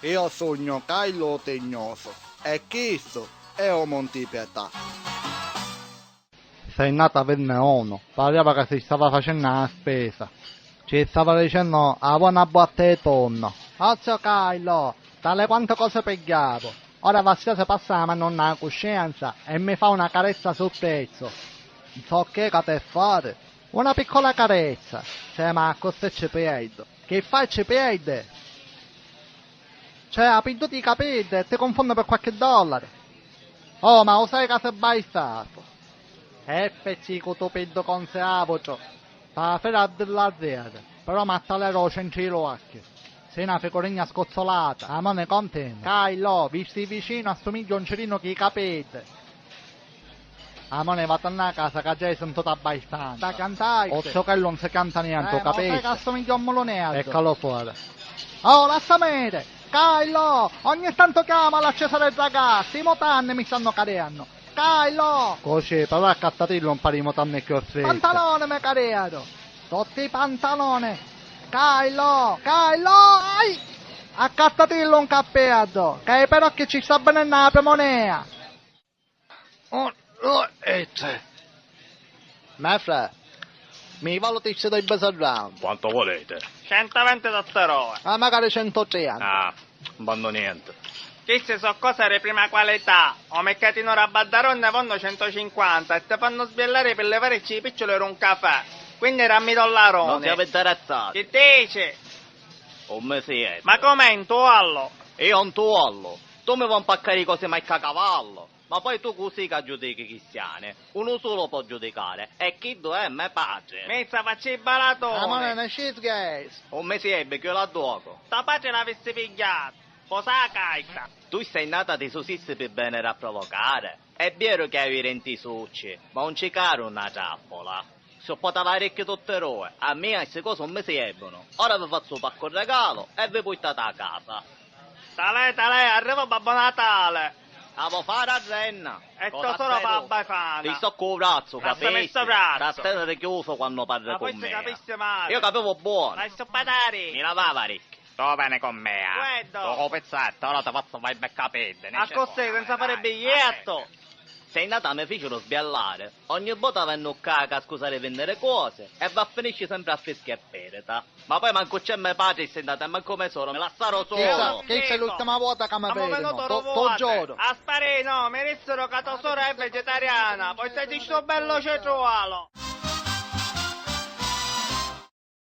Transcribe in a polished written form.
Io sogno Caio Tegnoso e questo è un Monte Pietà. Sei nata per neono, pareva che si stava facendo la spesa. Ci stava dicendo a buona botta di tonno. Ozio Caio, dalle quante cose pigliavo. Ora Vassia si passa la mano nella coscienza e mi fa una carezza sul pezzo. Non so che per fare. Una piccola carezza. Cioè, ma cosa ci perdo? Che fai ci perde? Cioè, ha perduto i capelli e ti confondo per qualche dollaro. Oh, ma lo sai che sei bastato? FC cotopeddo con se avocio. Fa fera dell'azienda. Però ma talerò centro occhio. Sei una pecorina scozzolata, a mano contenta. Caio, visti vicino, assomiglia un cerino che i capelli. A mano va a casa che già sono tutta abbastanza. Da cantare. Ozio che non si canta niente, capisci? Ma sai che assomiglia a un molonello. Eccolo fuori. Oh, lasciami! Caio, ogni tanto chiama la Cesare ragazzi, i motanne mi stanno cadendo. Caio! Così, però accattatillo un parimo tanne che ho fatto. Pantalone mi careano. Tutti i pantaloni. Caio, ai! Accattatillo un cappello, che però che ci sta bene nella premonea. E tre. Ma fra, mi valutisce dai background. Quanto volete? 120 dottorone. Ah, magari 130. Ah, non vanno niente. Queste sono cose di prima qualità. O mercatino Rabaddaronne vanno 150 e ti fanno sbiellare per levarci i piccioli per un caffè. Quindi rammi dollarone. Non siamo interessati. Che dici? Un mese. Ma com'è in tuollo? Io un tuollo. Tu mi vuoi impaccare cose mai a cavallo. Ma poi tu così che giudichi i cristiani. Uno solo può giudicare. E chi è me pace. Mezza faccia i balatone. Ah, ma non è una shit, guys. Un mese che la doco. Sta pace l'avessi pigliato. Cosa la caica? Tu sei nata di susissi per bene a provocare. È vero che hai renti succi, ma non ci caro una ciappola. Se ho potuto parecchie tutte roe, a me queste cose non mi servono. Ora vi faccio un pacco regalo e vi portate a casa. Tale, arriva Babbo Natale. Devo fare a renna. E tesoro babba fana. Ti sto con il braccio, Lasciami capisci? sto braccio. Da stare chiuso quando parli Ma con poi me. si capisce male. Io capivo buono. Dai soppatari. Mi lavava ricchi. Tu vieni con me, Guarda. Dopo pezzetto, ora ti faccio fare il beccapede. A cos'è, senza fare biglietto? Sei nata mi fecero sbiallare. Ogni volta venno caca a scusare vendere cose e va a finire sempre a fischi e pereta. Ma poi manco c'è mio padre, sei andata, ma come sono, me la sarò solo. Che c'è l'ultima volta che mi vedono? T'ho giuro. Aspari no, mi dissero che tesoro è vegetariana, poi sei di sto bello cetriolo.